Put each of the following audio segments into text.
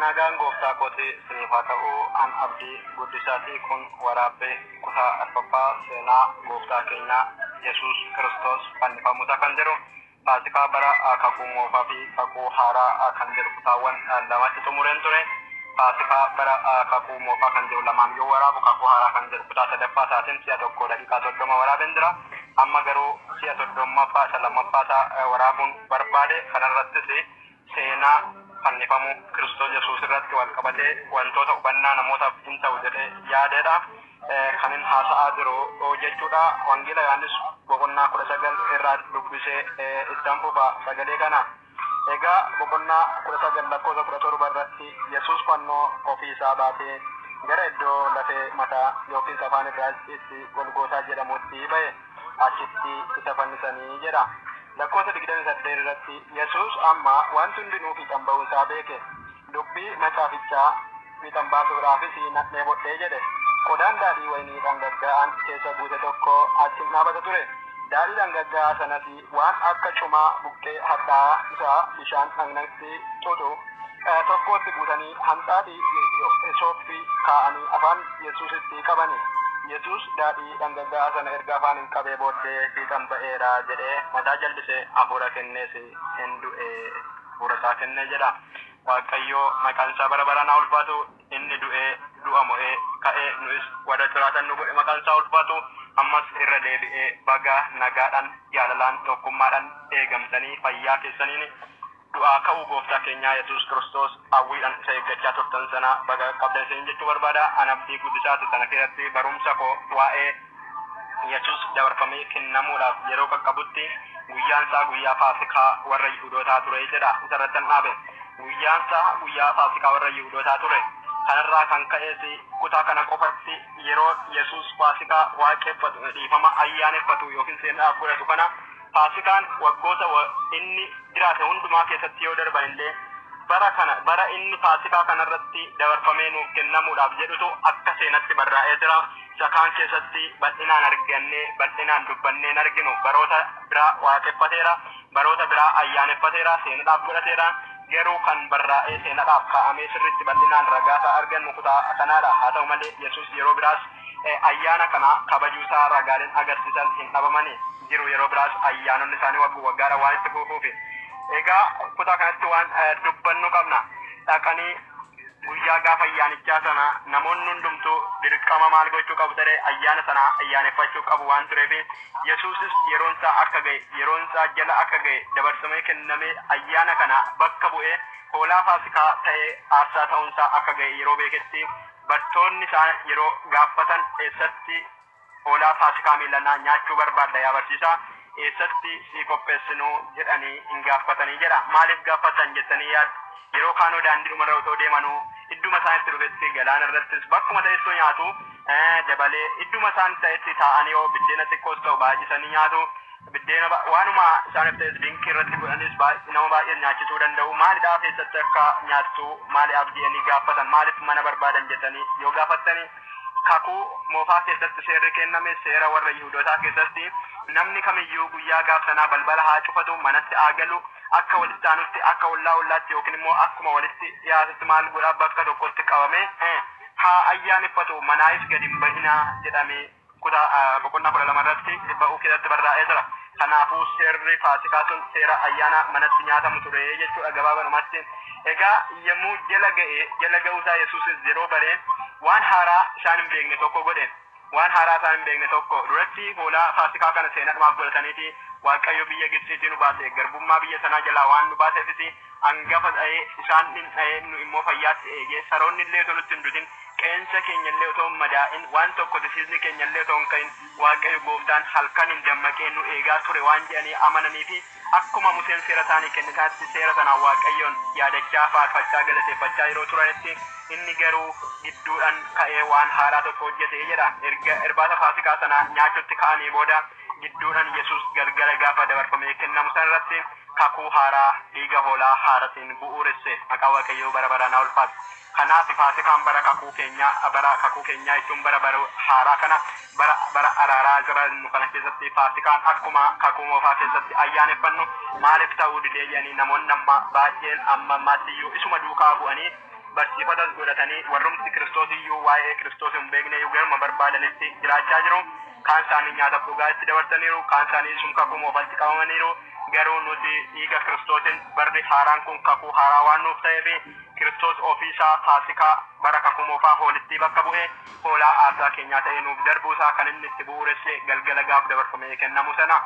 Nagaan gooftaa kooti siniif haa ta'u an abdii guddisaatii kun waraabee kutaa arfaffaa seenaa gooftaa keenya Yesuus Kiristoos fannifamuuta kan jedhu Faasikaa bara kakuu moofaa fi kakuu haaraa kan jedhu kutaawwan lamatti xumureen ture. Faasikaa bara kakuu moofaa kan jedhu lamaan yoo waraabu kakuu haaraa kan jedhu kutaa sadaffaa isaatiin si'a tokko daqiiqaa 30 waraabeen jira. Amma garuu si'a 30ffaa isa lammaffaa isaa waraabuun barbaade kanarrattis seenaa fannifamu Kiristoos Yesuus irratti wal qabatee wantoota hubannaa namootaaf hin ta'u jedhee yaadeedha. Kanin haasa'aa jiru jechuudha. Wangeela Yohaannis boqonnaa 19 irraa dubbisee ittaan fufa sagalee kana. Egaa boqonnaa 19 lakkoofsa 17 irratti Yesuus fannoo ofii isaa baatee gara iddoo lafee mataa yookiin afaan irraa itti Golgootaa jedhamutti ba'e achitti isa fannisanii jedha. Lakkoofsa 28 irratti Yesuus amma wanti hundinuu fiixan ba'uu isaa beeke. Dubbii macaafichaa fiixan baasuudhaafis nadhee bodhee jedhe. Qodaan daadhii wayinii dhangaggaa'aan keessa buute tokko achi dhaabata ture. Daadhii dhangaggaa'aa sanas waan akka cumaa buqqee hadhaa'aa isaa bishaan dhagnatti xuxu tokkotti buutanii hanxaatii sooffii kaa'anii afaan Yesuusitti qabani. Yesuus daadhii dhangaggaa'aa sana erga afaan qabee booddee fiixan ba'eera jedhee mataa jallisee hafuura kennees hin du'e hafuura isaa kennee jedha. Waaqayyo maqaan isaa bara baraan haa ulfaatu. Inni du'ee du'a mo'ee ka'ee nuyis warra jiraatan nu godhe maqaan isaa ulfaatu. Ammas irra deebi'ee baga nagaadhaan jaalalaan tokkummaadhaan eegamtanii fayyaa keessaniin du'aa ka'uu gooftaa keenyaa Yesuus Kiristoos hawwiidhaan isa eeggachaa turtan sana baga qabdan isin jechuu barbaada. An abdii guddisaati sana keessatti barumsa koo waa'ee Yesuus dabarfamee kennamuudhaaf yeroo qaqqabutti guyyaan isaa guyyaa Faasikaa warra Yihuudootaa ture jedha. Isarratti hin dhaabe. Guyyaan isaa guyyaa Faasikaa warra Yihuudootaa ture. Kanarraa kan ka'ees kutaa kana qofatti yeroo Yesuus Faasikaa waaqeffatu dhiifama ayyaaneffatu yookiin seenaaf godhatu kana Faasikaan waggoota inni jiraate hundumaa keessatti yoo darban illee bara inni Faasikaa kanarratti dabarfamee nuuf kennamuudhaaf jedhutu akka seenatti barraa'ee jira. Isa kaan keessatti bal'inaan argannee bal'inaan dubbannee hin arginu. Baroota biraa waaqeffateera, baroota biraa ayyaaneffateera, seenaadhaaf godhateera. Garuu kan barraa'ee seenaadhaaf kaa'amee sirriitti bal'inaan ragaasaa argannu kutaa kanaadha. Haa ta'u malee Yesuus yeroo biraas ayyaana kana kabajuusaa ragaaleen agarsiisan hin dhabamani jiru. Yeroo biraas ayyaanonni isaanii waggaadhaan waan itti fufuufi. Egaa kutaa kanatti waan dubbannu qabna. Dhaqanii guyyaa gaafa ayyaanichaa sana namoonni hundumtuu dirqama maal gochuu qabu ta'ee ayyaana sana ayyaaneffachuu qabu waan tureef Yesuusis yeroon isaa akka ga'e yeroon isaa jala akka ga'e dabarsamee kennamee ayyaana kana bakka bu'ee hoolaa Faasikaa ta'ee aarsaa ta'uun isaa akka ga'e yeroo beeketti bartoonni isaa yeroo gaafatan eessatti hoolaa Faasikaa miillanaa nyaachuu barbaadda yaa barsiisaa eessatti si qopheessinu jedhanii hin gaafatanii jedha. Maaliif gaafatan jettanii yaaddu? Yeroo kaanoo daandii dhumarra otoo deemanuu idduma isaanitti dhufetti galaana irrattis bakkuma ta'etti nyaatu dabalee idduma isaan ta'etti taa'anii yoo biddeena xiqqoos ta'u baay'isanii nyaatu biddeena waanuma isaaniif ta'es dinkii irratti godhanis nama baay'ee nyaachisuu danda'u. Maaliidhaaf eessatti akka nyaattu maaliidhaaf jedhanii gaafatan maaliif mana barbaadan jettanii yoo gaafattanii kakuu moofaa keessatti seerri kenname seera warra Yihuudootaa keessatti namni kamiyyuu guyyaa gaafsanaa balbala haa cufatu manatti haa galu. Akka walitti aanutti akka ollaatti yookiin immoo akkuma walitti dhiyaatutti maal godhaa bakka tokkotti qabame haa ayyaaneffatu manaayis gadi hin bahinaa jedhamee kutaa boqonnaa 12 irratti ba'uu keessatti barraa'ee jira. Kanaafuu seerri Faasikaa sun seera ayyaana manatti nyaatamu ture jechuudha gabaabumatti. Egaa yommuu jala ga'uusaa Yesuusis yeroo baree waan haaraa isaan hin beekne tokko godhe. Waan haaraa isaan hin beekne tokko duratti hoolaa Faasikaa kana seenaadhumaaf godhataniiti waaqayyo biyya Gibxiitii nu baase garbummaa biyya sanaa jalaa waan nu baaseefis hangafa ta'ee isaan dha'ee nu immoo fayyaatti eegee saroonni illee otoo nutti hin dutin qeensa keenya illee otoo hin madaa'in waan tokko tisiisni keenya illee otoo hin ka'in waaqayyo gooftaan halkan hin dammaqee nu eegaa ture waan jedhanii amananii fi akkuma Museen seera isaanii kennitaatti seera sanaan waaqayyoon yaadachaa faarfachaa galateeffachaa yeroo turanitti inni garuu gidduudhaan ka'ee waan haaraa tokko hojjetee jedha. Erga irbaata Faasikaa sanaa nyaachutti ka'anii booda gidduudhaan Yesuus galgala gaafa dabarfamee kennamu sanarratti kakuu haaraa dhiiga hoolaa haaratiin bu'uuresse. Maqaa waaqayyoo bara baraan haa ulfaatu. Kanaaf Faasikaan bara kakuu keenyaa jechuun bara haaraa kana bara araaraa jiraannu kana keessatti Faasikaan akkuma kakuu moofaa keessatti ayyaaneffannu maaliif ta'uu didee jedhanii namoonni amma baay'een amma ammaattiyyuu isuma duukaa bu'anii barsiifatas godhatanii warrumti Kiristoos iyyuu waa'ee Kiristoos hin beekne iyyuu garuma barbaadanitti jiraachaa jiru. Kaan isaanii nyaataaf dhugaa itti dabarsaniiru, kaan isaanii isuma kakuu moofatti qabamaniiru. Garuu nuti dhiiga Kiristoosin barri haaraan kun kakuu haaraa waan nuuf ta'eef Kiristoos ofiisaa Faasikaa bara kakuu moofaa hoolitti bakka bu'ee hoolaa aarsaa keenyaa ta'ee nuuf darbuusaa kan inni itti bu'uuresse galgala gaaf dabarfamee kennamu sana.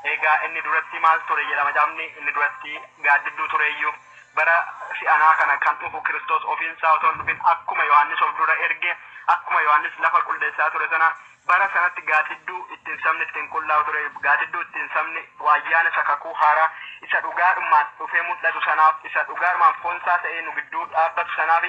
Egaa inni duratti maal ture jedhama jaamni inni duratti gaaddidduu tureeyyuu bara si'anaa kana kan dhufu Kiristoos ofiinsaa otoo hin dhufin akkuma Yohaannis of dura erge akkuma Yohaannis lafa qulleessaa ture sana bara sanatti gaaddidduu ittiin sabni ittiin qullaa'u ture gaaddidduu ittiin sabni ayyaana isa kakuu haaraa isa dhugaadhumaan dhufee mul'atu sanaaf isa dhugaadhumaan foonsaa ta'ee nu gidduu dhaabbatu sanaaf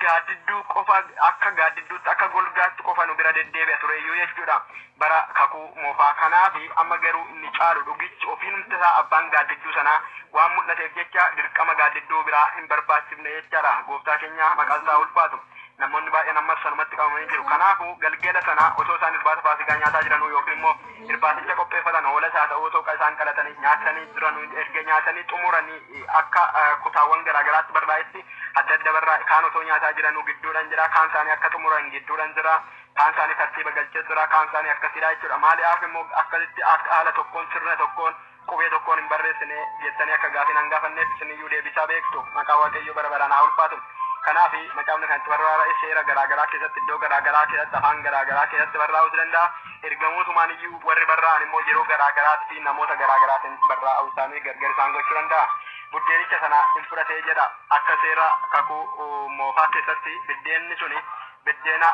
gaaddidduu qofa akka gaaddidduutti akka golgaatti qofa nu bira deddeebi'a tureeyyuu jechuudha bara kakuu moofaa kanaaf amma garuu inni caalu dhugichi ofiinumti isaa abbaan gaaddidduu sanaa waan mul'ateef jecha dirqama gaaddidduu biraa hin barbaachifne jechaadha. Gooftaa keenya maqaan isaa ulfaatu. Namoonni baay'een ammas sanumatti qabamanii jiru. Kanaafuu galgala sana osoo isaan irbaata Faasikaa nyaataa jiranuu yookiin immoo irbaaticha qopheeffatan hoola isaa ta'uu osoo isaan qalatanii nyaatanii jiranuu erga nyaatanii xumuranii akka kutaawwan garaagaraatti barraa'etti adda adda barraa'e kaan osoo nyaataa jiranuu gidduudhaan jira kaan isaanii akka xumuran gidduudhaan jira kaan isaanii tartiiba galchee jira kaan isaanii akkasidha jechuudha. Maaliif immoo akkasitti akka haala tokkoon sirna tokkoon qubee tokkoon hin barreessine jettanii akka gaafii hin gaafanneef isiniyyuu deebisaa beektu. Maqaa waaqayyoo bara baraan haa ulfaatu. Kanaaf macaafni kan itti barraa'e seera garaagaraa keessatti iddoo garaagaraa keessatti afaan garaagaraa keessatti barraa'uu danda'a. Ergamootumaan iyyuu warri barraa'an immoo yeroo garaagaraatti fi namoota garaagaraatiin barraa'uu isaanii gargar isaan gochuu danda'a. Buddeenicha sana hin fudhatee jedha akka seera kakuu moofaa keessatti biddeenni suni biddeena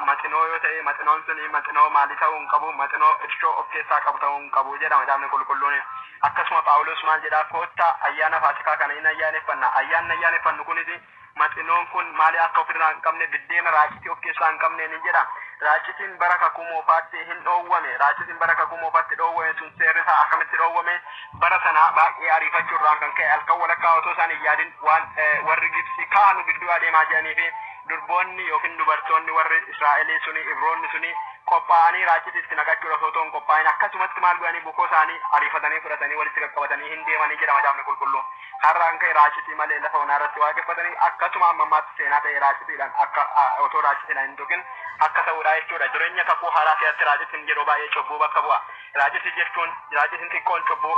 maxinoo yoo ta'e maxinoon suni maxinoo maalii ta'uu hin qabu maxinoo ibsoo of keessaa qabu ta'uu hin qabu jedha macaafni qulqulluun. Akkasuma Phaawulos maal jedhaa koottaa ayyaana Faasikaa kana hin ayyaaneffanna. Ayyaanni ayyaaneffannu kunis maxinoon kun maali akka ofirraa hin qabne biddeena raacitii of keessaa hin qabne ni jedha. Raacitiin bara kakuu moofaatti hin dhoowwame. Raacitiin bara kakuu moofaatti dhoowwame sun seerri isaa akkamitti dhoowwame bara sana baay'ee ariifachuurraan kan ka'e halkan walakkaa otoo isaan hin yaadin waan warri Gibsii kaanu gidduu adeemaa jiranii fi durboonni yookiin dubartoonni warri Israa'elii suni Ibroonni suni qophaa'anii raacitiitti naqachuudhaaf otoo hin qophaa'in akkasumatti maal godhanii bukoo isaanii ariifatanii fudhatanii walitti qaqqabatanii hin deemanii jedha macaafni qulqulluun. Har'aan ka'e raacitii malee lafa onaa irratti waaqeffatanii akkasuma amma ammaatti seenaa ta'e raacitiidhaan akka otoo raacitiidhaan hin tuqin akka ta'uudha jechuudha. Jireenya kakuu haaraa keessatti raacitiin yeroo baay'ee cubbuu bakka bu'a. Raacitii jechuun raacitiin xiqqoon cubbuu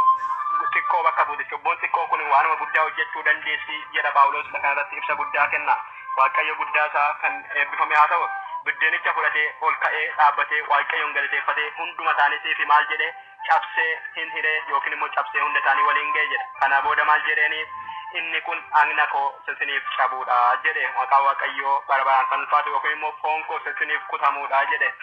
xiqqoo bakka buuti. Cubbuun xiqqoo kun waanuma guddaa hojjechuu dandeessi jedha Phaawulos kanarratti ibsa guddaa kenna. Waaqayyo guddaa isaa kan eebbifame haa ta'u. Biddeenicha fudhatee ol ka'ee dhaabbatee waaqayyoon galateeffatee hunduma isaaniitiif maal jedhee cabsee hin hiree yookiin immoo cabsee hunda isaanii waliin ga'e jedha. Kana booda maal jedheeni inni kun dhagna koo isiniif cabuudha jedhe maqaa waaqayyoo bara baraan kan ulfaatu yookiin immoo foon koo isiniif kutamuudha jedhe.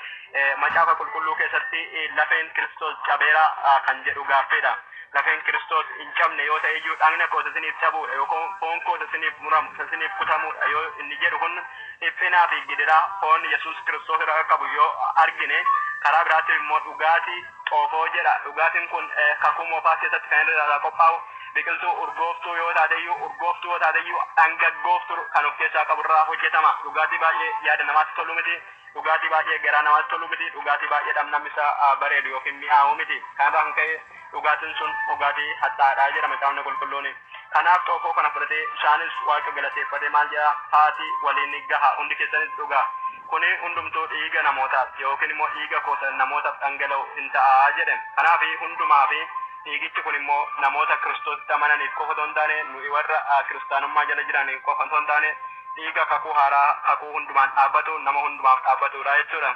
Macaafa qulqulluu keessatti lafeen Kiristoos cabeera kan jedhu gaaffeedha. Lafeen Kiristoos hin cabne yoo ta'e iyyuu dhagna koo isiniif cabuudha yookiin foon koo isiniif muramu isiniif kutamuudha yoo inni jedhu kun dhiphinaa fi gidiraa foon Yesuus Kiristoos irraa qabu yoo argine karaa biraatiin immoo dhugaatii xoofoo jedha. Dhugaatiin kun kakuu moofaa keessatti kan irraa qophaa'u biqiltuu urgooftuu yoo taateyyuu dhangaggooftuu kan of keessaa qaburraa hojjetama. Dhugaatii baay'ee yaada namaatti tolu miti. Dhugaatii baay'ee garaa namaatti tolu miti. Dhugaatii baay'ee dhamdhamni isaa bareedu yookiin mi'aawu miti. Kanarraa kan ka'e dhugaatiin sun dhugaatii hadhaadhaa jedhama macaafni qulqulluun. Kanaaf xoofoo kana fudhatee isaanis waaqa galateeffatee maal jedha haati waliin gaha hundi keessanis dhugaa. Kuni hundumtuu dhiiga namootaaf yookiin immoo dhiiga koosa namootaaf dhangala'u hin ta'a jedhan. Kanaaf hundumaa fi dhiigichi kun immoo namoota Kiristoositti amananiif qofa otoo hin taane nuyi warra kiristaanummaa jala jiraniif qofa otoo hin taane dhiiga kakuu haaraa kakuu hundumaan dhaabbatu nama hundumaaf dhaabbatudha jechuudha.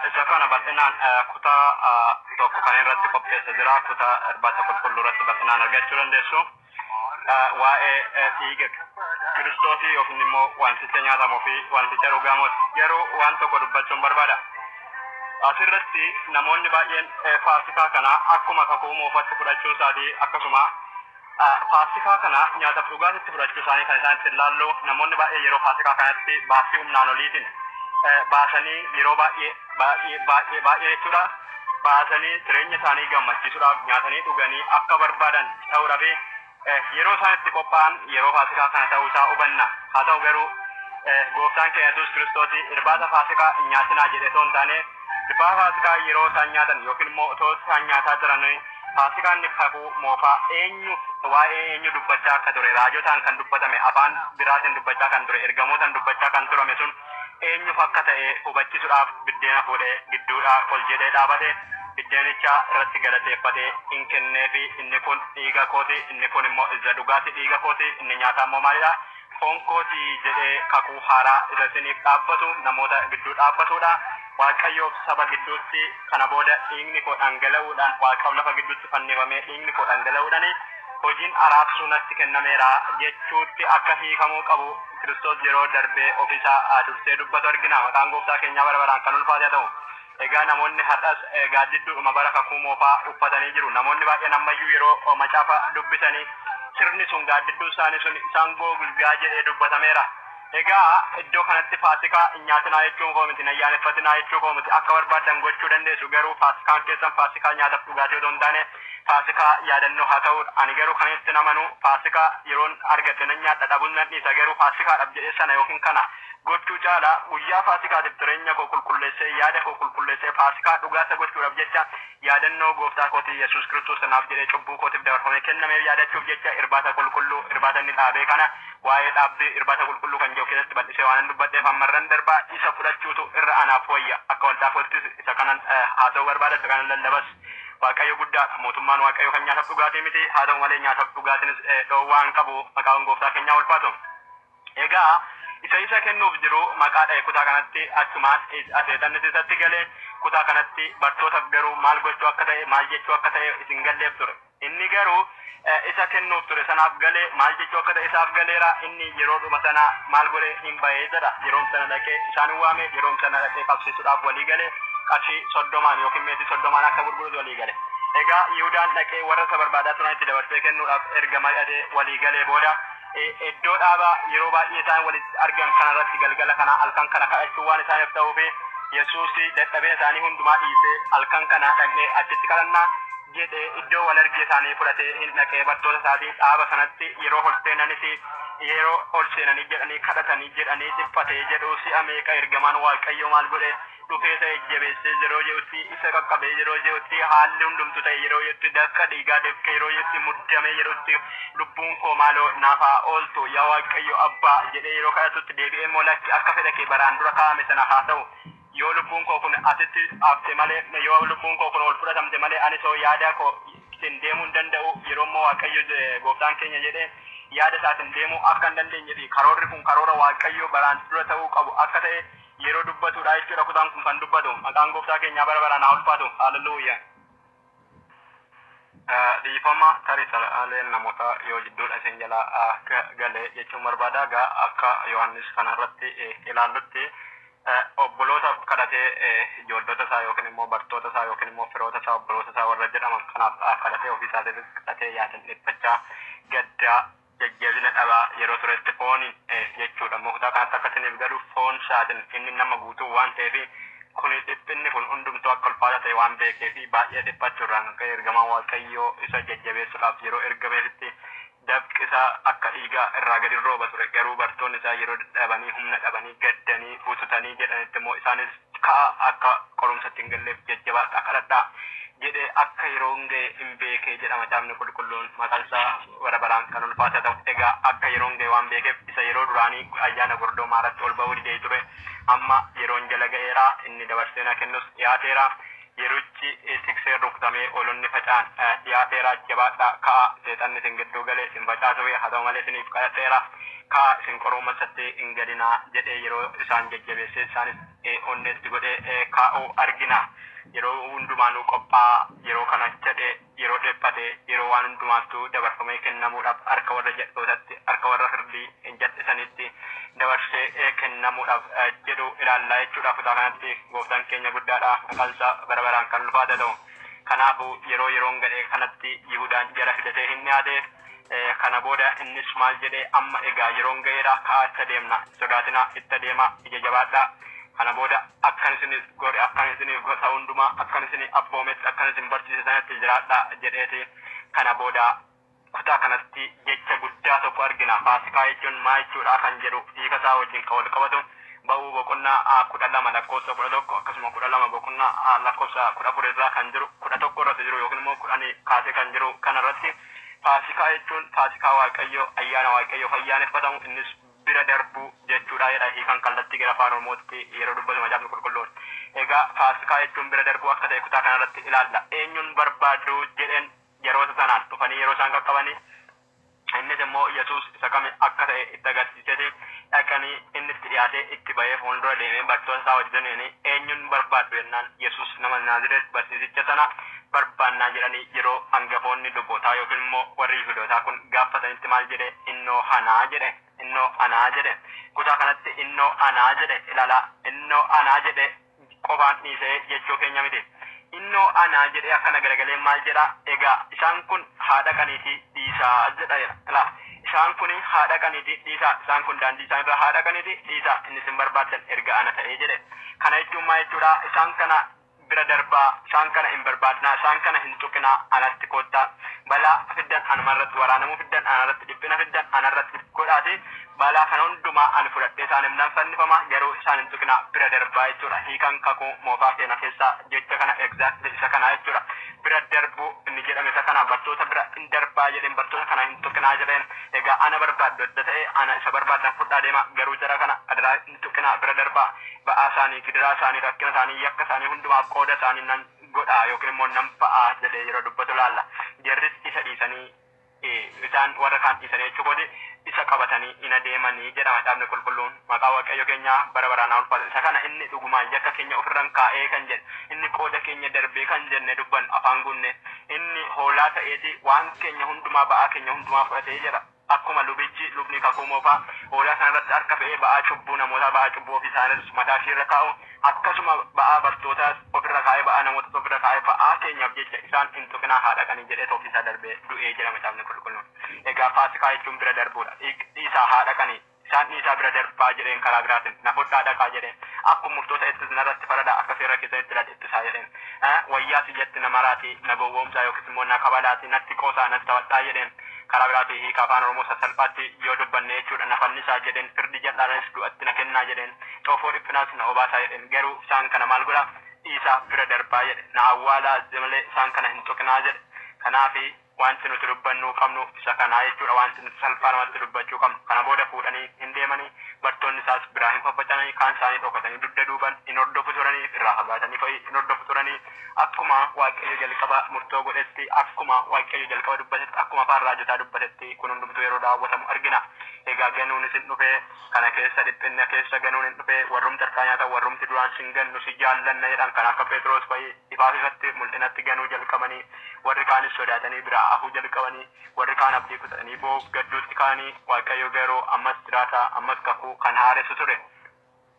Isa kana bal'inaan kutaa tokko kan irratti qopheessa jira kutaa irbaata qulqulluu irratti bal'inaan argachuu dandeessu. Waa'ee dhiiga Kiristoosii yookiin immoo wanticha nyaatamuu fi wanticha dhugamuuti. Garuu waan tokko dubbachuun barbaada. Asirratti namoonni baay'een Faasikaa kana akkuma kakuu moofatti fudhachuu isaatii akkasuma Faasikaa kana nyaataaf dhugaatitti fudhachuu isaanii kan isaan itti ilaallu namoonni baay'ee yeroo Faasikaa kanatti baasii humnaan oliitiin baasanii yeroo baay'ee jechuudha. Baasanii jireenya isaanii gammachiisuudhaaf nyaatanii dhuganii akka barbaadan ta'uudhaaf yeroo isaan itti qophaa'an yeroo Faasikaa kana ta'uu isaa hubanna. Haa ta'u garuu gooftaan keenya Yesuus Kiristoos irbaata Faasikaa hin nyaatinaa jedhee osoo hin taane irbaata Faasikaa yeroo isaan nyaatan yookiin immoo otoo isaan nyaataa jiran Faasikaan ni kakuu moofaa waa'ee eenyu dubbachaa akka ture raajotaan kan dubbatame afaan biraatiin dubbachaa kan ture ergamootaan dubbachaa kan turame sun eenyuuf akka ta'e hubachisuudhaaf biddeena fuudhee gidduudhaa ol jedhee dhaabate biddeenicha irratti galateeffatee hin kenneefi inni kun dhiiga kooti inni kun immoo isa dhugaati dhiiga kooti inni nyaataa immoo maalidha foon kooti jedhee kakuu haaraa isa isiniif dhaabbatu namoota gidduu dhaabbatudha. Waaqayyoof saba gidduutti kana booda dhiigni koo dhangala'uudhaan Waaqayyoof lafa gidduutti fannifamee dhiigni koo dhangala'uudhaan hojiin araarsuu natti kennameera jechuutti akka hiikamuu qabu Kiristoos yeroo darbee ofiisaa dursee dubbatu argina. Maqaan gooftaa keenyaa bara baraan kan ulfaate ta'u. Egaa namoonni har'as gaaddidduudhuma bara kakuu moofaa uffatanii jiru. Namoonni baay'een ammayyuu yeroo macaafa dubbisanii sirni sun gaaddidduu isaanii sun isaan googulgaa jedhee dubbatameera. Egaa iddoo kanatti Faasikaa hin nyaatinaa jechuun koo miti ayyaaneffatinaa jechuu koo miti akka barbaadan gochuu dandeessu garuu Faasikaan keessan Faasikaa nyaataaf dhugaatii otoo hin taane Faasikaa yaadannoo haa ta'udha. Ani garuu kan itti namanu Faasikaa yeroon argate nan nyaadha dhabuun nan dhiisa garuu Faasikaadhaaf jedhee sana yookiin kana gochuu caala guyyaa Faasikaatiif jireenya koo qulqulleessee yaada koo qulqulleessee Faasikaa dhugaasa gochuudhaaf jecha yaadannoo gooftaa kootii Yesuus Kiristoos sanaaf jedhee cubbuu kootiif dabarfamee kennameef yaadachuuf jecha irbaata qulqulluu irbaata inni dhaabee kana waa'ee dhaabbii irbaata qulqulluu kan jiru keessatti bal'isee waan dubbadheef ammarran darbaa isa fudhachuutu irra anaaf wayya akka waldaa kootis isa kanan haa ta'u barbaada isa kanan lallabas Waaqayyo guddaadha mootummaan Waaqayyo kan nyaataaf dhugaatii miti haa ta'u malee nyaataaf dhugaatiinis dhoowwaan qabu maqaan gooftaa keenyaa ulfaatu. Egaa isa kennuuf jiru maqaadha kutaa kanatti achumaan aseetannis isatti galee kutaa kanatti bartootaaf garuu maal gochuu akka ta'e maal jechuu akka ta'e isin galleef ture. Inni garuu isa kennuuf ture sanaaf galee maal jechuu akka ta'e isaaf galeera inni yeroo dhuma sana maal godhe hin bahee jedha yeroon sana dhaqee isaan waame yeroon sana dhaqee qabsiisuudhaaf walii galee qarshii 30 yookiin meetii 30 akka gurguruutu walii gale. Egaa Yihuudaan dhaqee warra isa barbaadaa turan itti dabarsee kennuudhaaf erga mari'atee walii galee booda iddoo dhaabaa yeroo baay'ee isaan walitti argan kanarratti galgala kana halkan kana kadhachuu waan isaaniif ta'uuf Yesuus dadhabee isaanii hundumaa dhiisee halkan kana dhaqee achitti kadhannaa jedhee iddoo wal argee isaanii fudhatee hin dhaqee bartoota isaatii dhaaba sanatti yeroo ol seenanitti yeroo ol seenanii jedhanii kadhatanii jedhanii dhiphatee jedhuu si'a meeqa ergamaan Waaqayyo maal godhe dhufee isa ejjebeessee yeroo jehutti isa qaqqabee yeroo jehutti haalli hundumtu ta'e yeroo jehutti dakka dhiigaa deefke yeroo jehutti muddamee yerootti lubbuun koo maaloo naafaa ooltu yaa Waaqayyo abbaa jedhee yeroo kadhatutti deebi'ee molatti akka fedha kee baraan dura kaa'ame sana haa ta'u. Yoo lubbuun koo kun asitti hafte malee yoo lubbuun koo kun ol fudhatamte malee ani soo yaada koo ittiin deemuu hin danda'u yeroo immoo Waaqayyo gooftaan keenya jedhee yaada isaatiin deemuu akka hin dandeenye fi karoorri kun karoora Waaqayyo baraan dura ta'uu qabu akka ta'e yeroo dubbatudha jechuudha kutaan kun kan dubbatu maqaan gooftaa keenyaa bara baraan haa ulfaatu haalleluuyaa. Dhiifama tarii namoota yoo jidduudha isin jalaa galee jechuun barbaada gaa akka Yohaannis kanarratti ilaallutti obbolootaaf kadhatee ijoollota isaa yookiin immoo bartoota isaa yookiin immoo firoota isaa obboloota isaa warra jedhaman kanaaf kadhatee ofii isaatiin kadhatee yaadan dhiphachaa gaddaa jajjabina dhabaa yeroo turetti fooniin jechuudha kutaa kanatti akka isiniif galu foon isaatiin inni nama guutuu waan ta'eef kun dhiphinni kun hundumtuu akka ulfaata ta'e waan beekee fi baay'ee dhiphachuudhaan akka ergamaan Waaqayyoo isa jajjabeessuudhaaf yeroo ergameefitti dabqisa akka dhiigaa irraa gadi rooba ture garuu bartoonni isaa yeroo dadhabanii humna dhabanii gaddanii bututanii jedhanitti immoo isaanis ka'a akka qorumsatti hin galleef jajjabaadhaa kadhadhaa jedhee akka yeroo hundee hin beekee jedhama caafni qulqulluun maqaan isaa bara baraan kan ulfaata ta'u. Egaa akka yeroo hundee waan beekeef isa yeroo duraanii ayyaana gordoomaa irratti ol ba'uu didee ture amma yeroon jala ga'eera inni dabarsee na kennus dhiyaateera. Yerochi tiksee rukutamee oolonni facaan dhiyaateera jabaadhaa ka'a seexanni isin gidduu galee isin facaasuuf haa ta'u malee isiniif kadhateera ka'a isin qorumsatti hin gadinaa jedhee yeroo isaan jajjabeessee isaanis onnetti godhee kaa'uu argina. Yeroo hundumaanuu qophaa'a, yeroo kana jedhee yeroo dhiphatee yeroo waan hundumaattuu dabarfamee kennamuudhaaf harka warra jedhootatti harka warra firdii hin jedhisanitti dabarsee kennamuudhaaf jedhu ilaallaa jechuudha. Kutaa kanatti gooftaan keenya guddaadha, maqaansaa bara baraan kan ulfaata ta'u. Kanaafuu yeroon gadhee kanatti Yihudaan jara fidatee hin dhiyaate. Kana booda innis maal jedhee amma egaa yeroon ga'eedha, ka'aa itti deemna, sodaatina itti deema, ija jabaadhaa. Kana booda akkan isinis godhe akkan isiniif gosa hundumaa akkan isin abboometti akkan isin barsiisanitti jiraadha jedheeti. Kana booda kutaa kanatti jecha guddaa tokko argina. Faasikaa jechuun maal jechuudha kan jedhu hiika isaa wajjin kan wal qabatu. Ba'uu boqonnaa 12 lakkoofsa 11 akkasuma 12 boqonnaa lakkoofsa 14 irraa kan jiru 11 irratti jiru yookiin immoo 10 kaasee kan jiru kanarratti faasikaa jechuun faasikaa waaqayyoo ayyaana waaqayyoo ayyaaneffatamu innis bira darbuu jechuudha jedha hiikan kallattii gara afaan oromootti yeroo dubbatu macaafni qulqulluun. Egaa faasikaa jechuun bira darbuu akka ta'e kutaa kanarratti ilaalla. Eenyuun barbaadu jedheen yeroo sanaan dhufanii yeroo isaan qaqqabanii innis immoo Yesuus isa kami akka ta'e itti agarsiisee dhaqanii inni itti dhiyaatee itti ba'ee fuuldura deemee bartoota isaa wajjin eenyuun barbaadu jennaan Yesuus nama Naazireet barsiisicha sana barbaannaa jedhanii yeroo hangafoonni lubootaa yookiin immoo warri Yihuudootaa kun gaafatanitti maal jedhe innoo anaa jedhe. Innoo anaa jedhe kutaa kanatti innoo anaa jedhe ilaala. Innoo anaa jedhe qofaan dhiisee jechuu keenya miti. Innoo anaa jedhe akkana garagalee maal jedha egaa isaan kun haadha qaniitii dhiisaa jedha ilaala. Isaan kun haadha qaniitii dhiisaa, isaan kun daandii isaan irraa haadha qaniitii dhiisaa inni isin barbaadan erga ana ta'ee jedhe. Kana jechuun maal jechuudha? Isaan kana bira darbaa, isaan kana hin barbaadnaa, isaan kana hin tuqinaa, anatti koottaa. Balaa fiddan anumarratti waraanamuu fiddan anarratti dhiphina fiddan anarratti godhaati. Balaa kana hundumaa ani fudhadhee isaaniif nan fannifama garuu isaan hin tuqinaa bira darbaa jechuudha. Hiikan kakuu moofaa keenya keessaa jecha kana exactly isa kana jechuudha. Bira darbuu inni jedhame isa kana bartoota bira hin darbaa jedheen bartoota kana hin tuqinaa jedheen. Egaa ana barbaaddu adda ta'e ana isa barbaadan fudhaa deema garuu jara kana adaraa hin tuqinaa bira darbaa. Ba'aa isaanii gidiraa isaanii rakkina isaanii yakka isaanii hundumaaf qooda isaanii nan godhaa yookiin immoo nan ba'aa jedhee yeroo dubbatu laalla. Jarris isa dhiisanii isaan warra kaan dhiisanii jechuudha isa qabatanii ina deemanii jedha macaafni qulqulluun. Maqaa waaqayyo keenya bara baraan ulfaatu. Isa kana inni dhugumaan yakka keenya ofirraan kaa'ee kan jedhe inni qooda keenya darbee kan jenne dubban afaan gunne inni hoolaa ta'eeti waan keenya hundumaa ba'aa keenya hundumaa fudhatee jedha. Akkuma lubichi lubni kakuu moofaa hoolaa sanarratti harka fe'ee ba'aa cubbuu namootaa ba'aa cubbuu ofii isaaniis mataa ishiirra kaa'u akkasuma ba'aa bartootaas ofirra kaa'ee ba'aa namootas ofirra kaa'ee ba'aa keenyaaf jecha isaan hin tuqinaa haadha qanii jedhee ofiisaa darbee du'ee jedha macaafni qulqulluun. Egaa faasikaa jechuun bira darbuudha. Dhiisaa haadha qanii isaan dhiisaa bira darbaa jedheen karaa biraatiin na fudhaa dhaqaa jedheen akkuma murtoota ittis narratti faradaa akka seera keessatti laadhe ittisaa jedheen. Wayyaa siyyatti na maraatii na gowwoomsaa yookiis immoo na kabalaatii natti qoosaa natti taphadhaa jedheen. Karaa biraatii hiika afaan oromoo sassalphaatti yoo dubbanne jechuudha na fannisaa jedheen firdi jal'aanis du'atti na kennaa jedheen xoofoo dhiphinaas na obaasaa jedheen garuu isaan kana maal godha dhiisaa bira darbaa jedhe na awwaalaa malee isaan kana hin tuqinaa jedhe. Kanaafi wanti nuti dubbannuu qabnu isa kanaa jechuudha. Wanti nuti salphaa namatti dubbachuu qabnu kana booda fuudhanii hin deemanii bartoonni isaas biraa hin faffacanii kaan isaanii dhokatanii dugda duuban hin hordofu turanii irraa fagaatanii fa'i hin hordofu turanii akkuma waaqayyo jalqaba murtoo godhetti akkuma waaqayyo jalqaba dubbatetti akkuma afaan raajotaa dubbatetti kun hundumtuu yeroo daawwatamu argina. Egaa ganuunis hin dhufee kana keessa dhiphinna keessa ganuun hin dhufee warrumti harkaa nyaatan warrumti duraan sin gannu si jaallanna jedhan kan akka Phexros fa'i ifaaf ifatti mul'inatti ganuu jalqabanii warri kaanis sodaatanii biraa hafuu jalqabanii warri kaan abdii kutatanii boof gadduutti kaanii waaqayyo garuu ammas jiraataa ammas kakuu kan haaressu ture.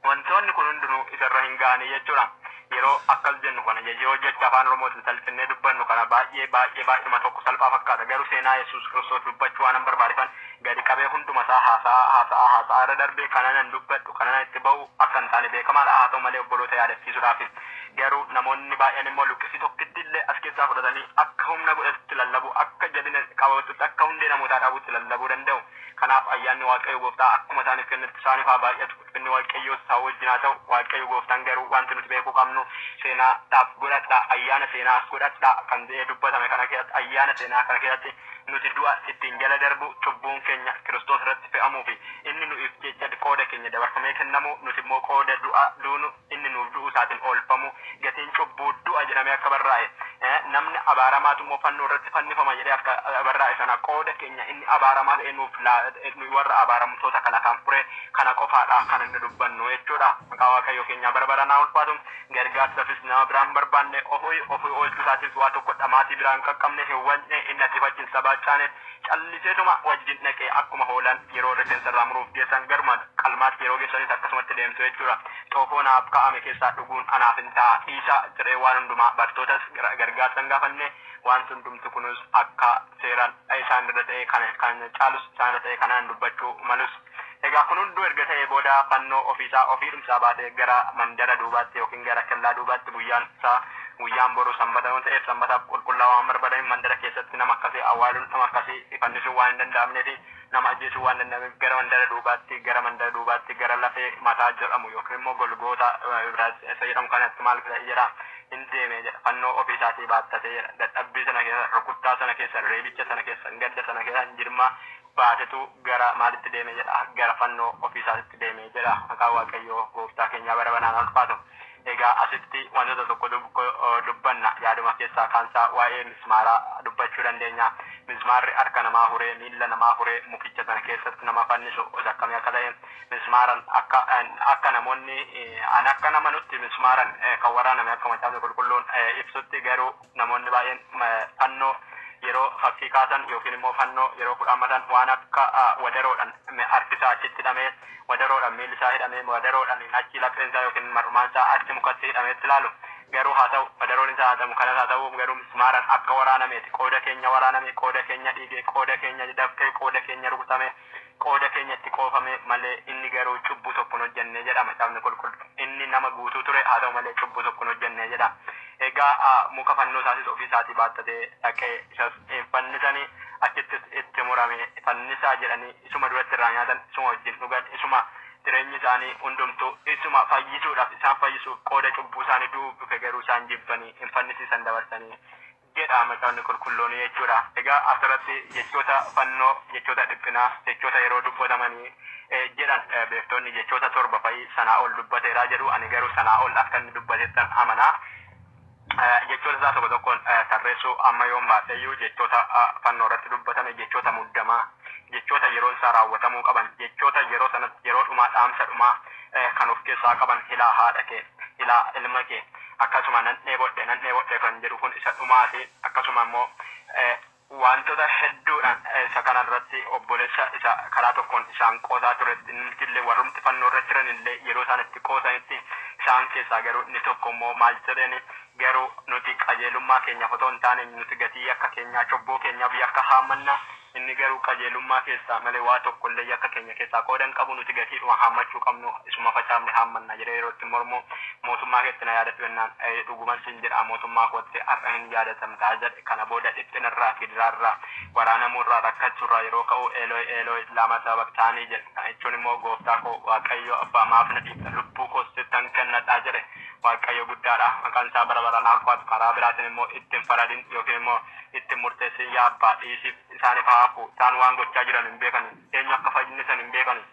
Wantoonni kun hundinuu isarra hin gaane jechuudha. Yeroo akkas jennu kana yoo jecha afaan oromootiin salphinnee dubbannu kana baay'eema tokko salphaa fakkaata garuu seenaa Yesuus Kiristoos dubbachuu waan barbaadefan gadi qabee hunduma isaa haasaa irra darbee kana nan dubbadhu kana nan itti ba'u akka hin taane beekamaadha. Haa ta'u malee obboloota yaadachiisuudhaaf garuu namoonni baay'een immoo luqqisii tokkitti illee as keessaa fudhatanii akka humna godhatutti lallabu akka jabina qabatutti akka hundee namootaa dhaabutti lallabuu danda'u. Kanaaf ayyaanni waaqayyo gooftaa akkuma isaaniif kennetti isaaniif haa baay'atu. Inni waaqayyo isaa wajjin haa ta'u waaqayyo gooftaan garuu wanti nuti beekuu qabnu seenaadhaaf godhadhaa ayyaana seenaas godhadhaa kan jedhee dubbatame kana keessatti ayyaana seenaa kana keessatti nuti du'a ittiin jala darbu cubbuun keenya Kiristoos irratti fe'amuu fi inni nuuf jecha qooda keenya dabarfamee kennamu nuti immoo qooda du'a duunu inni nuuf du'u isaatiin oolfamu gatiin cubbuu du'a jedhamee akka barraa'e namni abaaramaatu immoo fannoo irratti fannifama jedhee akka barraa sana qooda keenya inni abaaramaa ta'e warra abaaramtoota kana kan fure kana qofaadha kan inni dubbannu jechuudha. Maqaa Waaqayyoo keenya bara baranaa ulfaatu gargaarsafis nama biraan barbaanne ofii oolchuu isaatis waa tokko dhamaatii biraan qaqqabne hin wanne inni ati wajjin sabaachaane calliseetuma wajjin dhaqee akkuma hoolan yeroo rifeensa irraa muruuf geessan garuma qalmaatti yeroo geessanis akkasumatti deemtu jechuudha. Xoofoo naaf ka'ame keessaa dhuguun anaaf hin ta'a dhiisa jedhee waan hundumaa bartootas gargaarsan gaafanne waan hundumtu kunis akka seeraan isaan irra ta'e kan caalus isaan irra ta'e kanaan dubbachuu malus. Egaa kun hunduu erga ta'ee booda fannoo ofii dhumsaa baatee gara mandara duubaatti yookiin gara kellaa duubaatti guyyaan boru sanbata yoo ta'eef sanbataaf qulqullaa'aa waan barbaadan mandara keessatti nama akkasii awwaaluun nama akkasii fannisuun waan hin danda'amnee fi nama ajjeesuu waan danda'ameef gara mandara duubaatti gara lafee mataa jedhamu yookiin immoo golgoota isa jedhamu kanatti maal jedha hin deeme jedha fannoo ofii isaatii baattatee jedha dadhabbii sana keessa rukuttaa sana keessa reebicha sana keessa gadda sana keessa jirma baatetu gara maalitti deeme jedha gara fannoo ofii isaatti deeme jedha. Maqaa Waaqayyoo gooftaa keenyaa bara banaan ulfaatu. Egaa asitti wantoota tokko dubbanna yaaduma keessaa kaansaa waa'ee mismaaraa dubbachuu dandeenya. Mismaarri harka namaa huree miilla namaa huree mukicha sana keessatti nama fannisu akkamii akka ta'e mismaaran akka namoonni akka nama nutti mismaaran kan waraaname akka macaafni qulqulluun ibsutti garuu namoonni baay'een fannoo yeroo fakkii kaasan yookiin immoo fannoo yeroo kudhammatan waan akka wadaroodhaan harkisaa achitti hidhamee wadaroodhaan miilli isaa hidhamee wadaroodhaan achi lapheensaa yookiin mar'umaan isaa achi mukatti hidhameetti ilaalu. Garuu haa ta'u wadaroon isaa haa ta'u kanas haa ta'u garuu mismaaran akka waraanameeti qooda keenya waraaname qooda keenya dhiigee qooda keenya dafqee qooda keenya rukutame qooda keenya itti qoofame malee inni garuu cubbuu tokko hin hojjenne jedha macaafni qulqulluun. Inni nama guutuu ture haa ta'u malee cubbuu tokko hin hojjenne jedha. Egaa muka fannoo isaatis ofii isaatii baattatee dhaqee isas fannisanii achittis itti murame fannisaa jedhanii isuma duratti irraa nyaatan isuma wajjin dhugan isuma jireenyi isaanii hundumtuu isuma fayyisuudhaaf isaan fayyisuuf qooda cubbuu isaanii dhufe garuu isaan jibbanii hin fannisiisan dabarsanii jedha macaafni qulqulluun jechuudha. Egaa asirratti jechoota fannoo jechoota dhiphinaa jechoota yeroo dubbatamanii jedhan beektonni jechoota 7 fa'i sanaa ol dubbateeraa jedhu ani garuu sanaa ol akka inni dubbateettan amanaa. Jechoota isaa tokko tokkoon tarreessuu amma yoon baaseyyuu jechoota fannoo irratti dubbatame jechoota muddamaa jechoota yeroo isaa raawwatamuu qaban jechoota yeroo sanatti yeroo dhumaa dhaamsa dhumaa kan of keessaa qaban hilaa haadha kee hilaa ilma kee akkasuma nan dheebodhe kan jedhu kun isa dhumaati akkasuma immoo wantoota hedduudhaan isa kanarratti obboleessa isa karaa tokkoon isaan qoosaa turetti illee warrumti fannoo irra jiran illee yeroo isaan itti qoosanitti isaan keessaa garuu inni tokko immoo maal jedhani garuu nuti qajeelummaa keenyaaf otoo hin taane nuti gatii akka keenyaa cubbuu keenyaaf yakka haammanna inni garuu qajeelummaa keessaa malee waa tokko illee yakka keenya keessaa qoodan qabu nuti gatiidhuma haammachuu qabnu isuma facaafne haammanna jedhee yeroo itti mormu mootummaa keetti na yaadatu jennaan dhuguman sin jedha mootummaa kootti har'a hin yaadatamtaa jedhe kana booda dhiphinarraa gidiraarraa waraanamuurraa rakkachuurraa yeroo ka'u eelooy lama sabaqtaanii jedhe kana jechuun immoo gooftaa koo waaqayyo abbaa maaf na dhiibda lubbuu koosittan kennadhaa jedhe waaqayyo guddaadha maqaan isaa bara baraan ulfaatu karaa biraatiin immoo ittiin faradin yookiin immoo ittiin murteessin yaa abbaa dhiisiif isaaniif haafu isaan waan gochaa jiran hin beekani eenyu akka fayyinisan hin beekani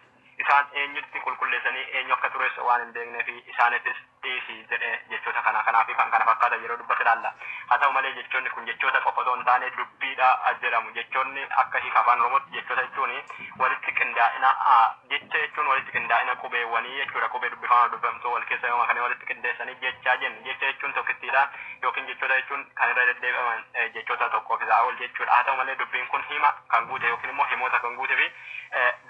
isaan eenyutti qulqulleessanii eenyu akka xureessa waan hin beeknee fi isaanittis dhiisii jedhee jechoota kanaa fi kan kana fakkaatan yeroo dubbatu ilaalla. Haa ta'u malee jechoonni kun jechoota qofa otoo hin taane dubbiidha jedhamu jechoonni akka hiika afaan oromootti jechoota jechuun walitti qindaa'ina jecha jechuun walitti qindaa'ina qubeewwanii jechuudha qubee dubbifamaa dubbifamtuu wal keessa yoo makanii walitti qindeessanii jechaa jennu jecha jechuun tokkittiidha yookiin jechoota jechuun kan irra deddeebi'aman jechoota tokkoof isaa ol jechuudha. Haa ta'u malee dubbiin kun hima kan guute yookiin immoo himoota kan guute fi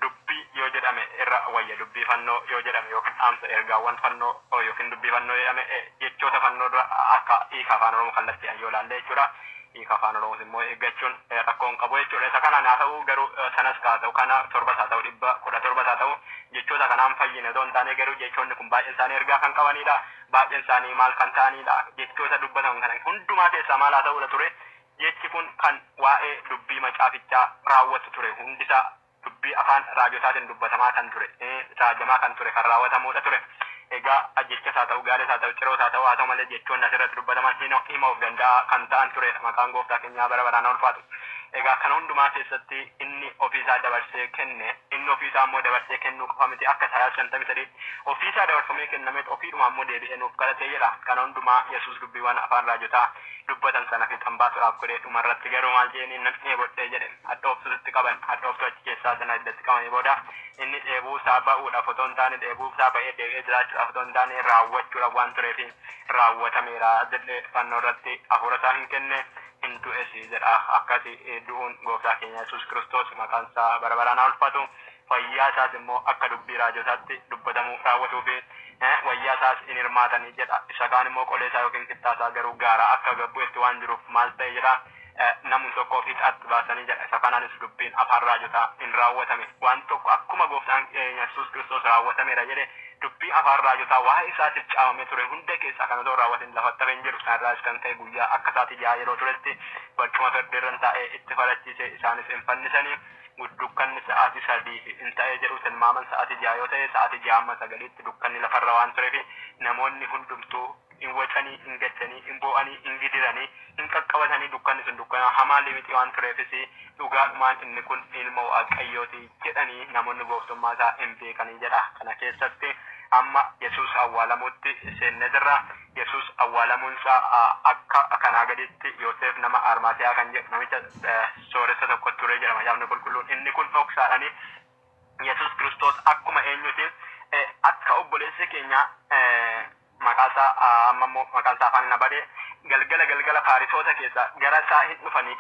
dubbii yoo jedhame irra wayya dubbii fannoo yoo jedhame yookiin dhaamsa ergaawwan fannoo yookiin dubbii fannoo jedhame jechoota fannoo dura akka hiika afaan oromoo kallattii yoo ilaalle jechuudha. Hiika afaan oromoo immoo eeggachuun rakkoo hin qabu jechuudha. Isa kanaan haa ta'u garuu sanas haa ta'u kana 7 haa ta'u 17 haa ta'u jechoota kanaan fayyine otoo hin taane garuu jechoonni kun baay'een isaanii ergaa kan qabanidha. Baay'een isaanii maal kan ta'anidha. Jechoota dubbataman kana hundumaa keessaa maal haa ta'udha ture. Jechi kun kan waa'ee dubbii macaafichaa raawwatu ture hundisaa dubbii afaan raajotaatiin dubbatamaa kan ture raajamaa kan ture kan raawwatamuudha ture. Egaa jechas haa ta'u gaales haa ta'u ciroos haa ta'u malee jechoonni asirratti dubbataman hima of danda'a kan ta'an ture maqaan gooftaa keenyaa bara baraan ulfaatu. Egaa kana hundumaa keessatti inni ofiisaa dabarsee kenne inni ofiisaa immoo dabarsee kennuu qofa miti akka Isaayaas 53 ofiisaa dabarfamee kennameet ofiidhuma immoo deebi'ee nuuf kadhatee jedha. Kana hundumaa Yesuus dubbiiwwan afaan raajotaa dubbatan sana fiixan baasuudhaaf godhee dhumarratti garuu maal jedhanii nan dheebodhee jedhe hadhooftutti qaban hadhooftuu achi keessaa sana iddatti qabanii booda inni dheebuu isaa ba'uudhaaf otoo hin taane dheebuu isaa ba'ee deebi'ee jiraachuudhaaf otoo hin taane raawwachuudhaaf waan tureef raawwatameera jedhee fannoo irratti hafuura isaa hin kenne hin du'esi jedha. Akkasi du'uun gooftaa keenya Yesuus Kiristoos maqaan isaa bara baraan haa ulfatu. Fayyaa isaas immoo akka dubbii raajotaatti dubbatamuu raawwatuufi wayyaa isaas in hirmaatanii jedha. Isa kaan immoo qolee isaa yookiin qixxaa isaa garuu gaaraa akka gabbu'etti waan jiruuf maal ta'e jedha. Namni tokko fiixaatti baasanii jedha. Isa kanaanis dubbiin afaan raajotaa in raawwatame. Waan tokko akkuma gooftaan Yesuus Kiristoos raawwatameera jedhe dubbii afaan raajotaa waa'ee isaatiif caamamee ture hunda keessaa kan otoo raawwatin lafatti hafeen jedhu sanarraas kan ta'e guyyaa akka isaati ja'a yeroo turetti barcuma fardeerran taa'ee itti falachiise isaanis hin fannisanii dukkanni sa'aatii 3 hin ta'ee jedhu tilmaaman sa'aatii 6 yoo ta'e sa'aatii 6:9 dukkanni lafarra waan tureef namoonni hundumtuu in wacanii in gaddanii in boo'anii in gidiranii in qaqqabatanii dukkanni sun dukkana hamaa limixii waan tureefis dhugaadhumaan inni kun ilma Waaqayyooti jedhanii namoonni gooftummaa isaa hin beekanii jedha. Kana keessatti amma Yesuus awwaalamuutti seennee jirra. Yesuus awwaalamuunsaa akka kanaa gaditti Yoosef nama Armaatiyaa kan jedhu namicha sooressa tokko ture jedhama yaafni qulqulluun. Inni kun dhoksaadhani Yesuus Kiristoos akkuma eenyuti akka obboleessi keenya maqaan isaa afaan nabadee galgala Faarisoota keessa gara isaa hin dhufanii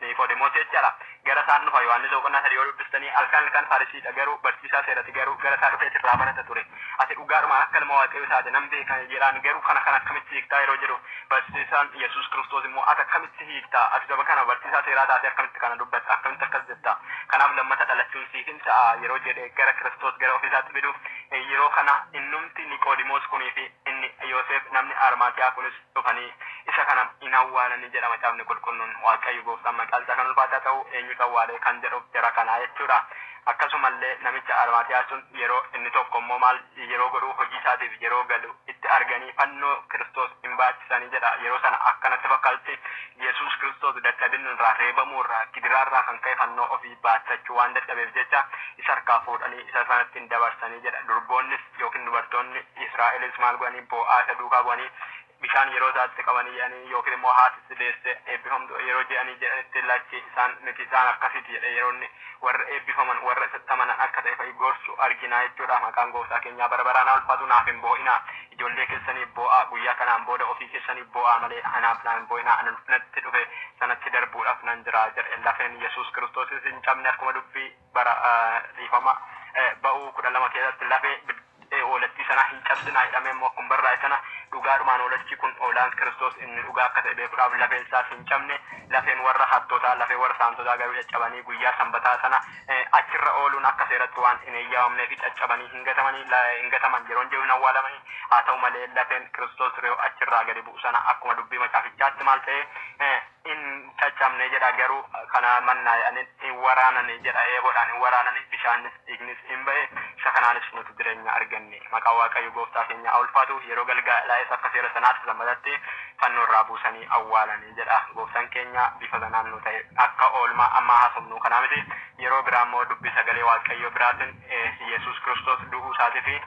Niqoodimoos jechaadha. Gara isaan dhufa Yohaannis boqonnaa 3 yoo dubbistanii halkan Faarisiidha garuu barsiisaa seerati garuu gara isaa dhufee irraa barata ture. Ati dhugaadhuma akka ilma Waaqayyoo isaati nam beekan jedhaan garuu kana akkamitti hiiktaa yeroo jedhu barsiisaan Yesuus Kiristoos immoo ati akkamitti hiiktaa ati saba kana barsiisaa seeraa taate akkamitti kana dubbatta akkamitti akkas jetta. Kanaaf lammata dhalachuun siif hin ta'a yeroo jedhee gara Kiristoos gara ofiisaatti fiduuf yeroo kana innumti Niqoodimoos kunii fi inni Yoosef namni Armaatiyaa kunis dhufanii isa kana in awwaalanii jedhama caafni qulqulluun. Waaqayyo gooftaan maqaan isaa kan ulfaataa ta'u eenyutu awwaalee kan jedhuuf jara kanaa jechuudha. Akkasumallee namicha Armaatiyaa sun yeroo inni tokko immoo maal yeroo godhu hojii isaatiif yeroo galu itti arganii fannoo Kiristoos hin baachisanii jedha. Yeroo sana akkanatti fakkaatti Yesuus Kiristoos dadhabinirraa reebamuurraa gidiraarraa kan ka'e fannoo ofii baachachuu waan dadhabeef jecha isa harkaa fuudhanii isa sanatti hin dabarsanii jedha. Durboonnis yookiin dubartoonni Israa'elis maal godhanii boo'aa isa duukaa bu'anii bishaan yeroo isaatti qabanii jedhanii yookiin immoo haati deesse eebbifamtu yeroo jedhanii jedhanitti lachi isaan miti isaan akkasitti jedhe yeroonni warra eebbifaman warra isatti amanan akka ta'e fa'i gorsu arginaa jechuudha. Maqaan gooftaa keenyaa bara baraan ulfaatu naaf hin boo'inaa ijoollee keessaniif boo'aa guyyaa kanaan booda ofii keessaniif boo'aa malee anaaf naan boo'inaa natti dhufe sanatti darbuudhaaf nan jira jedhe. Lafeen Yesuus Kiristoosis hin cabne akkuma dubbii bara dhiifama ba'uu 12 keessatti lafee oolattii sana hin cabsinaa jedhamee immoo akkuma barraa'e sana dhugaadhumaan oolachi kun oolaan Kiristoos inni dhugaa akka ta'e beekuudhaaf lafeen isaas hin cabne lafeen warra hattootaa lafeen warra saamtotaa garuu caccabanii guyyaa sanbataa sana achirra ooluun akka seeratti waan hin eeyyamamnee fi caccabanii hin gataman yeroon jedhu hin awwaalamanii haa ta'u malee lafeen Kiristoos re'oo achirraa gadi bu'u sana akkuma dubbii macaafichaatti maal ta'e in caccabnee jedha garuu kana mannaa'anii hin waraananii jedha eeboodhaan hin waraananii bishaanis dhiignis hin ba'e isa kanaanis nuti jireenya arganne. Maqaa Waaqayyo gooftaa keenya haa ulfaatu. Yeroo galgalaa'es akka seera sanaatti lammatatti fannoo irraa buusanii awwaalanii jedha. Gooftaan keenya bifa sanaan nu ta'e akka oolmaa ammaa haasofnu kanaa miti yeroo biraa immoo dubbii sagalee Waaqayyo biraatiin Yesuus Kiristoos du'uu isaatii fi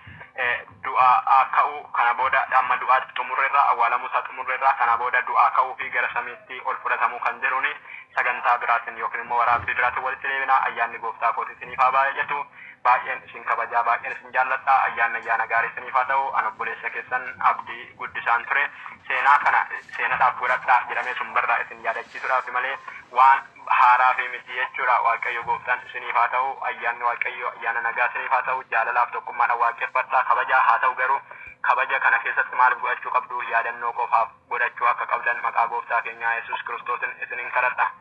du'aa ka'uu kana booda amma du'aatti xumurreerraa awwaalamuu isaa xumurreerraa kana booda du'aa ka'uu fi gara samiitti ol fudhatamuu kan jedhuuni sagantaa biraatiin yookiin immoo waraabbii biraatiin walitti deebina. Ayyaanni gooftaa kootii isiniif haa baay'atu. Baay'een isin kabajaa baay'een isin jaalladha. Ayyaana gaarii isiniif haa ta'u. An obboleessa keessan abdii guddisaan ture. Seenaa kana seenaadhaaf godhadhaa jedhamee sun barraa isin yaadachiisuudhaaf malee waan haaraa fi miti jechuudha. Waaqayyo gooftaan isiniif haa ta'u. Ayyaanni Waaqayyo ayyaana nagaa isiniif haa ta'u. Jaalalaaf tokkummaadhaan waaqeffadhaa. Kabajaa haa ta'u garuu kabaja kana keessatti maal godhachuu qabdu yaadannoo qofaaf godhachuu akka qabdan maqaa gooftaa keenyaa Yesuus Kiristoosin isinin kadhadha.